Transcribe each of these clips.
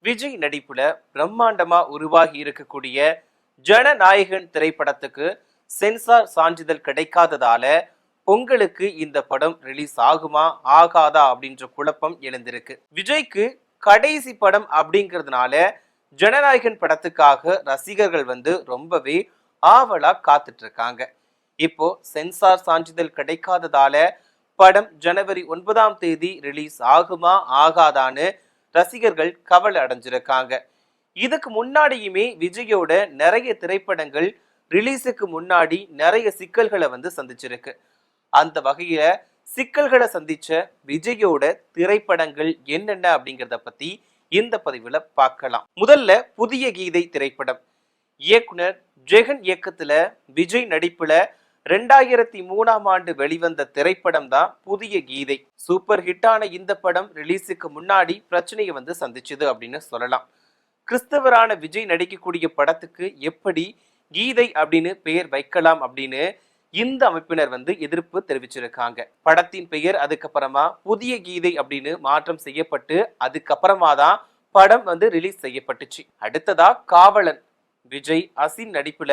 விஜய் நடிப்புல பிரம்மாண்டமா உருவாகி இருக்கக்கூடிய ஜனநாயகன் திரைப்படத்துக்கு சென்சார் சான்றிதழ் கிடைக்காததால பொங்கலுக்கு இந்த படம் ரிலீஸ் ஆகுமா ஆகாதா அப்படின்ற குழப்பம் எழுந்திருக்கு. விஜய்க்கு கடைசி படம் அப்படிங்கிறதுனால ஜனநாயகன் படத்துக்காக ரசிகர்கள் ரொம்பவே ஆவலா காத்துட்டு இருக்காங்க. இப்போ சென்சார் சான்றிதழ் கிடைக்காததால படம் ஜனவரி 9ஆம் தேதி ரிலீஸ் ஆகுமா ஆகாதான்னு ரசிகர்கள் கவலை அடைஞ்சிருக்காங்க. இதுக்கு முன்னாடியுமே விஜயோட நிறைய திரைப்படங்கள் ரிலீஸுக்கு முன்னாடி நிறைய சிக்கல்களை சந்திச்சிருக்கு. அந்த வகையில சிக்கல்களை சந்திச்ச விஜயோட திரைப்படங்கள் என்னென்ன அப்படிங்கிறத பத்தி இந்த பதிவுல பார்க்கலாம். முதல்ல புதிய கீதை திரைப்படம். இயக்குனர் ஜெகன் இயக்கத்துல விஜய் நடிப்புல 2003ஆம் ஆண்டு வெளிவந்த திரைப்படம் தான் புதிய கீதை. சூப்பர் ஹிட்டான இந்த படம் ரிலீஸுக்கு முன்னாடி பிரச்சனையை சந்திச்சது அப்படின்னு சொல்லலாம். கிறிஸ்தவரான விஜய் நடிக்கக்கூடிய படத்துக்கு எப்படி கீதை அப்படின்னு பெயர் வைக்கலாம் அப்படின்னு இந்த அமைப்பினர் எதிர்ப்பு தெரிவிச்சிருக்காங்க. படத்தின் பெயர் அதுக்கப்புறமா புதிய கீதை அப்படின்னு மாற்றம் செய்யப்பட்டு அதுக்கப்புறமா தான் படம் ரிலீஸ் செய்யப்பட்டுச்சு. அடுத்ததா காவலன். விஜய் அசின் நடிப்புல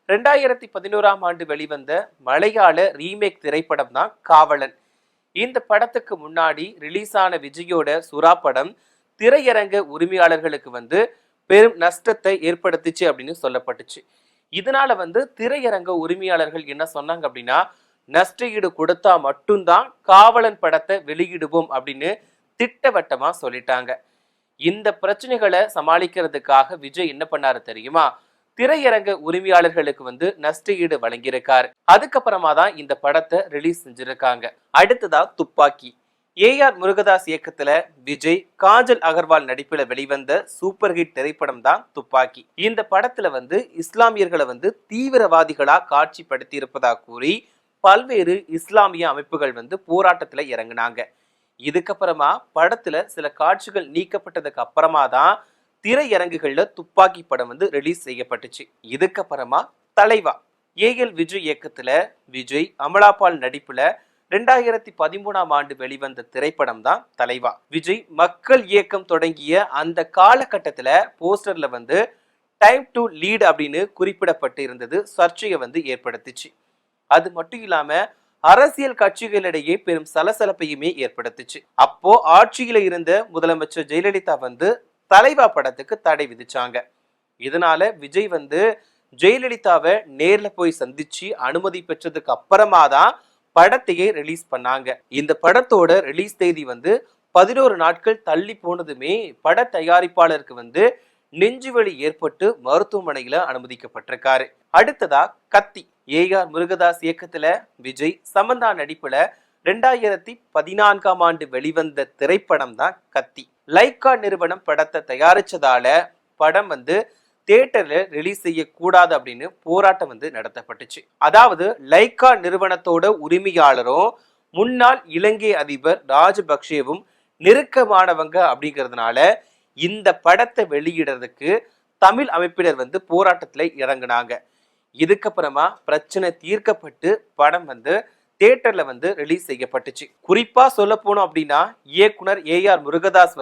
2011ஆம் ஆண்டு வெளிவந்த மலையாள ரீமேக் திரைப்படம் தான் காவலன். இந்த படத்துக்கு முன்னாடி ரிலீஸ் ஆன விஜயோட சுறா படம் திரையரங்க உரிமையாளர்களுக்கு பெரும் நஷ்டத்தை ஏற்படுத்துச்சு அப்படின்னு சொல்லப்பட்டுச்சு. இதனால திரையரங்க உரிமையாளர்கள் என்ன சொன்னாங்க அப்படின்னா, நஷ்ட ஈடு கொடுத்தா மட்டும்தான் காவலன் படத்தை வெளியிடுவோம் அப்படின்னு திட்டவட்டமா சொல்லிட்டாங்க. இந்த பிரச்சனைகளை சமாளிக்கிறதுக்காக விஜய் என்ன பண்ணாரு தெரியுமா? திரையரங்க உரிமையாளர்களுக்கு நஷ்ட ஈடு வழங்கியிருக்காரு. அதுக்கப்புறமா தான் இந்த படத்தை ரிலீஸ் செஞ்சிருக்காங்க. அடுத்ததா துப்பாக்கி. AR முருகதாஸ் இயக்கத்துல விஜய் காஜல் அகர்வால் நடிப்புல வெளிவந்த சூப்பர் ஹிட் திரைப்படம் தான் துப்பாக்கி. இந்த படத்துல இஸ்லாமியர்களை தீவிரவாதிகளா காட்சிப்படுத்தி இருப்பதா கூறி பல்வேறு இஸ்லாமிய அமைப்புகள் போராட்டத்துல இறங்குனாங்க. இதுக்கப்புறமா படத்துல சில காட்சிகள் நீக்கப்பட்டதுக்கு அப்புறமா தான் திரையரங்குகள்ல துப்பாக்கி படம் ரிலீஸ் செய்யப்பட்டுச்சு. இதுக்கப்புறமா தலைவா. AL விஜய் இயக்கத்துல விஜய் அமலாபால் நடிப்புல 2013ஆம் ஆண்டு வெளிவந்த திரைப்படம் தான் தலைவா. விஜய் மக்கள் இயக்கம் தொடங்கிய அந்த காலகட்டத்துல போஸ்டர்ல டைம் டு லீட் அப்படின்னு குறிப்பிடப்பட்டு இருந்தது சர்ச்சையை ஏற்படுத்துச்சு. அது மட்டும் இல்லாம அரசியல் கட்சிகளிடையே பெரும் சலசலப்பையுமே ஏற்படுத்துச்சு. அப்போ ஆட்சியில இருந்த முதலமைச்சர் ஜெயலலிதா தலைவா படத்துக்கு தடை விதிச்சாங்க. இதனால விஜய் ஜெயலலிதாவை நேர்ல போய் சந்திச்சு அனுமதி பெற்றதுக்கு அப்புறமா தான் படத்தையே ரிலீஸ் பண்ணாங்க. இந்த படத்தோட ரிலீஸ் தேதி 11 நாட்கள் தள்ளி போனதுமே பட தயாரிப்பாளருக்கு நெஞ்சுவலி ஏற்பட்டு மருத்துவமனையில அனுமதிக்கப்பட்டிருக்காரு. அடுத்ததா கத்தி. AR முருகதாஸ் இயக்கத்துல விஜய் சமந்தா நடிப்புல 2014ஆம் ஆண்டு வெளிவந்த திரைப்படம் தான் கத்தி. லைக்கா நிறுவனம் படத்தை தயாரிச்சதால படம் தியேட்டர்ல ரிலீஸ் செய்யக்கூடாது அப்படின்னு போராட்டம் நடத்தப்பட்டுச்சு. அதாவது லைக்கா நிறுவனத்தோட உரிமையாளரும் முன்னாள் இலங்கை அதிபர் ராஜபக்சேவும் நெருக்கமானவங்க அப்படிங்கிறதுனால இந்த படத்தை வெளியிடுறதுக்கு தமிழ் அமைப்பினர் போராட்டத்துல இறங்குனாங்க. இதுக்கப்புறமா பிரச்சனை தீர்க்கப்பட்டு படம் தியேட்டர்ல ரிலீஸ் செய்யப்பட்டுச்சு. குறிப்பா சொல்ல போனோம் அப்படின்னா இயக்குனர் AR முருகதாஸ்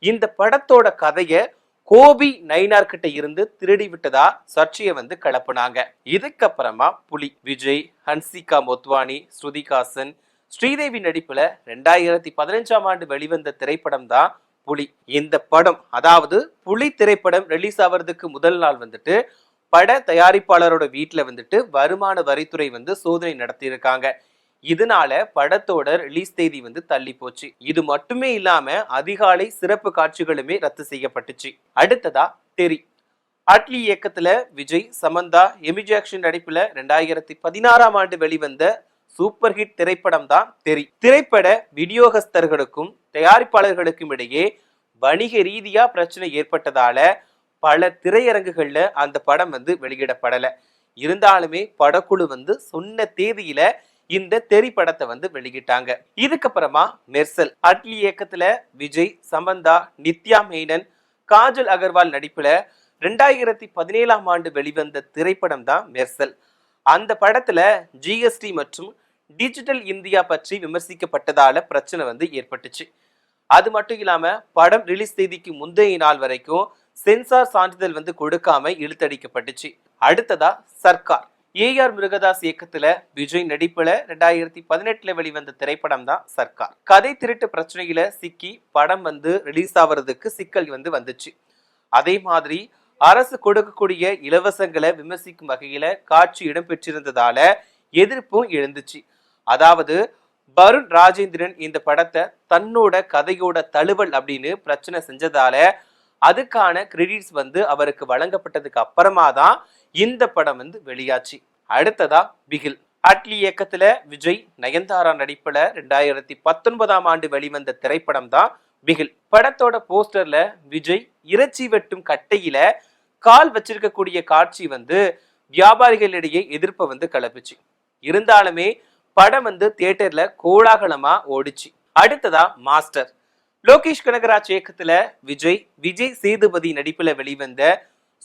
இந்த படத்தோட கதையை கோபி நயினார் கிட்ட இருந்து திருடி விட்டதா சர்ச்சையை கிளப்புனாங்க. இதுக்கப்புறமா புலி. விஜய், ஹன்சிகா மொத்வானி, ஸ்ருதிகாசன், ஸ்ரீதேவி நடிப்புல 2015ஆம் ஆண்டு வெளிவந்த திரைப்படம் தான் புலி. இந்த படம் அதாவது புலி திரைப்படம் ரிலீஸ் ஆவறதுக்கு முதல் நாள் பட தயாரிப்பாளரோட வீட்டுல வருமான வரித்துறை சோதனை நடத்தி இருக்காங்க. இதனால படத்தோட ரிலீஸ் தேதி தள்ளி போச்சு. இது மட்டுமே இல்லாம அதிகாலை சிறப்பு காட்சிகளுமே ரத்து செய்யப்பட்டுச்சு. அடுத்ததா தெரி. அட்லி இயக்கத்துல விஜய் சமந்தா எமி ஜாக்சன் நடிப்புல 2016ஆம் ஆண்டு வெளிவந்த சூப்பர் ஹிட் திரைப்படம் தான் தெரி. திரைப்பட விநியோகஸ்தர்களுக்கும் தயாரிப்பாளர்களுக்கும் இடையே வணிக ரீதியா பிரச்சனை ஏற்பட்டதால பல திரையரங்குகள்ல அந்த படம் வெளியிடப்படல. இருந்தாலுமே படக்குழு சொன்ன தேதியில இந்த தெரி படத்தை வெளியிட்டாங்க. இதுக்கப்புறமா மெர்சல். அட்லி இயக்கத்துல விஜய் சமந்தா நித்யா மேனன் காஜல் அகர்வால் நடிப்புல 2017ஆம் ஆண்டு வெளிவந்த திரைப்படம் தான் மெர்சல். அந்த படத்துல GST மற்றும் டிஜிட்டல் இந்தியா பற்றி விமர்சிக்கப்பட்டதால பிரச்சனை ஏற்பட்டுச்சு. அது மட்டும் இல்லாம படம் ரிலீஸ் தேதிக்கு முந்தைய நாள் வரைக்கும் சென்சார் சான்றிதழ் வந்து கொடுக்காம இழுத்தடிக்கப்பட்டுச்சு. அடுத்ததா சர்க்கார். ஏஆர் முருகதாஸ் இயக்கத்துல விஜய் நடிப்புல 2018 வெளிவந்த திரைப்படம் தான் சர்க்கார். கதை திருட்டு பிரச்சனையில சிக்கி படம் வந்து ரிலீஸ் ஆவறதுக்கு சிக்கல் வந்து வந்துச்சு. அதே மாதிரி அரசு கொடுக்கக்கூடிய இலவசங்களை விமர்சிக்கும் வகையில காட்சி இடம்பெற்றிருந்ததால எதிர்ப்பும் எழுந்துச்சு. அதாவது வருண் ராஜேந்திரன் இந்த படத்தை தன்னோட கதையோட தழுவல் அப்படின்னு பிரச்சனை செஞ்சதால அதுக்கான கிரெடிட்ஸ் வந்து அவருக்கு வழங்கப்பட்டதுக்கு அப்புறமா தான் இந்த படம் வந்து வெளியாச்சு. அடுத்ததா பிகில். அட்லி இயக்கத்துல விஜய் நயன்தாரா நடிப்புல 2019 வெளிவந்த திரைப்படம் தான் பிகில். படத்தோட போஸ்டர்ல விஜய் இறைச்சி வெட்டும் கட்டையில கால் வச்சிருக்கக்கூடிய காட்சி வந்து வியாபாரிகளிடையே எதிர்ப்பை வந்து கிளப்பிச்சு. இருந்தாலுமே படம் வந்து தியேட்டர்ல கோலாகலமா ஓடிச்சு. அடுத்ததா மாஸ்டர். லோகேஷ் கனகராஜ் இயக்கத்துல விஜய் சேதுபதி நடிப்புல வெளிவந்த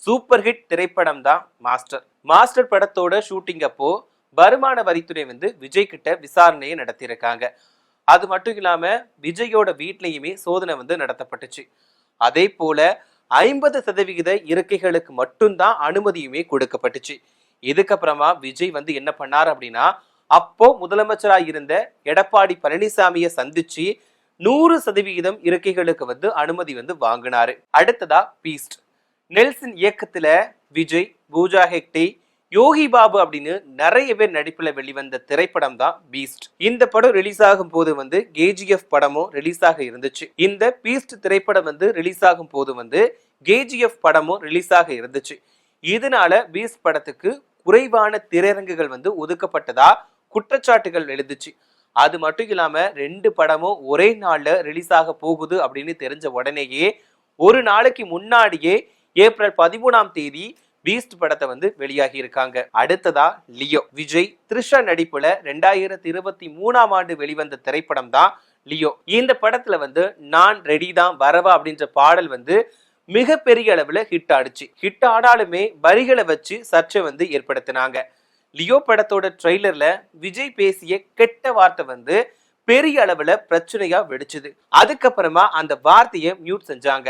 சூப்பர் ஹிட் திரைப்படம் தான் மாஸ்டர். மாஸ்டர் படத்தோட ஷூட்டிங் அப்போ வருமான வரித்துறை வந்து விஜய் கிட்ட விசாரணையை நடத்தியிருக்காங்க. அது மட்டும் இல்லாம விஜயோட வீட்லயுமே சோதனை வந்து நடத்தப்பட்டுச்சு. அதே போல 50% இருக்கைகளுக்கு மட்டும்தான் அனுமதியுமே கொடுக்கப்பட்டுச்சு. இதுக்கப்புறமா விஜய் வந்து என்ன பண்ணார் அப்படின்னா, அப்போ முதலமைச்சரா இருந்த எடப்பாடி பழனிசாமியை சந்திச்சு 100% இருக்கைகளுக்கு வந்து அனுமதி வந்து வாங்கினாரு. அடுத்ததா பீஸ்ட். நெல்சன் இயக்கத்துல விஜய், பூஜா ஹெக்டே, யோகி பாபு அப்படின்னு நிறைய பேர் நடிப்புல வெளிவந்த திரைப்படம் தான் பீஸ்ட். இந்த படம் ரிலீஸ் ஆகும் போது வந்து கேஜிஎஃப் படமும் ரிலீஸ் ஆக இருந்துச்சு. இந்த பீஸ்ட் திரைப்படம் வந்து ரிலீஸ் ஆகும் போது வந்து கேஜிஎஃப் படமும் ரிலீஸ் ஆக இருந்துச்சு. இதனால பீஸ்ட் படத்துக்கு குறைவான திரையரங்குகள் வந்து ஒதுக்கப்பட்டதா குற்றச்சாட்டுகள் எழுந்துச்சு. அது மட்டும் இல்லாம 2 படமும் ஒரே நாள்ல ரிலீஸ் ஆக போகுது அப்படின்னு தெரிஞ்ச உடனேயே ஒரு நாளைக்கு முன்னாடியே ஏப்ரல் 13 பீஸ்ட் படத்தை வந்து வெளியாகி இருக்காங்க. அடுத்ததா லியோ. விஜய் த்ரிஷா நடிப்புல 2023 வெளிவந்த திரைப்படம் தான் லியோ. இந்த படத்துல வந்து நான் ரெடி தான் வரவா அப்படின்ற பாடல் வந்து மிகப்பெரிய அளவுல ஹிட் ஆடுச்சு. ஹிட் ஆனாலுமே வரிகளை வச்சு சர்ச்சை வந்து ஏற்படுத்தினாங்க. லியோ படத்தோட ட்ரெய்லர்ல விஜய் பேசிய கெட்ட வார்த்தை வந்து பெரிய அளவுல பிரச்சனையா வெடிச்சுது. அதுக்கப்புறமா அந்த வார்த்தையை மியூட் செஞ்சாங்க.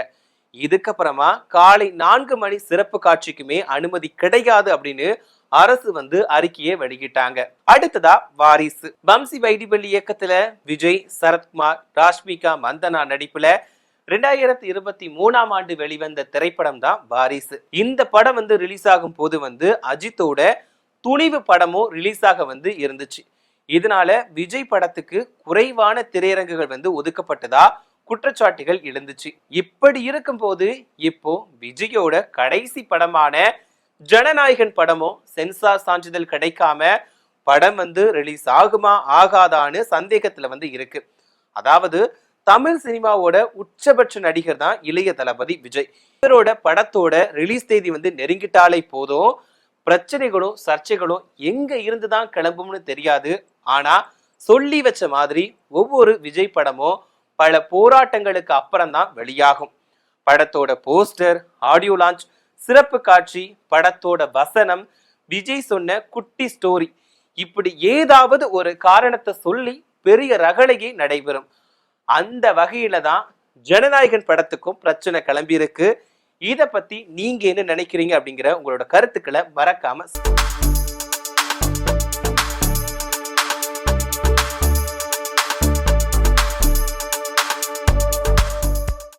இதுக்கப்புறமா காலை 4 மணி சிறப்பு காட்சிக்குமே அனுமதி கிடையாது அப்படின்னு அரசு வந்து அறிக்கையை வெளியிட்டாங்க. அடுத்ததா வாரிசு. வம்சி வைடிபள்ளி இயக்கத்துல விஜய், சரத்குமார், ராஷ்மிகா மந்தனா நடிப்புல 2023 வெளிவந்த திரைப்படம் தான் வாரிசு. இந்த படம் வந்து ரிலீஸ் ஆகும் போது வந்து அஜித்தோட துணிவு படமும் ரிலீஸ் ஆக வந்து இருந்துச்சு. இதனால விஜய் படத்துக்கு குறைவான திரையரங்குகள் வந்து ஒதுக்கப்பட்டதா குற்றச்சாட்டுகள் எழுந்துச்சு. இப்படி இருக்கும் போது இப்போ விஜயோட கடைசி படமான ஜனநாயகன் படமும் சென்சார் சான்றிதழ் கிடைக்காம படம் வந்து ரிலீஸ் ஆகுமா ஆகாதான்னு சந்தேகத்துல வந்து இருக்கு. அதாவது தமிழ் சினிமாவோட உச்சபட்ச நடிகர் தான் இளைய தளபதி விஜய். இவரோட படத்தோட ரிலீஸ் தேதி வந்து நெருங்கிட்டாலே போதும் பிரச்சனைகளும் சர்ச்சைகளும் எங்க இருந்துதான் கிளம்பும்னு தெரியாது. ஆனா சொல்லி வச்ச மாதிரி ஒவ்வொரு விஜய் படமும் பல போராட்டங்களுக்கு அப்புறம் தான் வெளியாகும். படத்தோட போஸ்டர், ஆடியோ லான்ச், சிறப்பு காட்சி, படத்தோட வசனம், விஜய் சொன்ன குட்டி ஸ்டோரி, இப்படி ஏதாவது ஒரு காரணத்தை சொல்லி பெரிய ரகளையே நடைபெறும். அந்த வகையில தான் ஜனநாயகன் படத்துக்கும் பிரச்சனை கிளம்பி இருக்கு. இதை பத்தி நீங்க என்ன நினைக்கிறீங்க அப்படிங்கிற உங்களோட கருத்துக்களை மறக்காம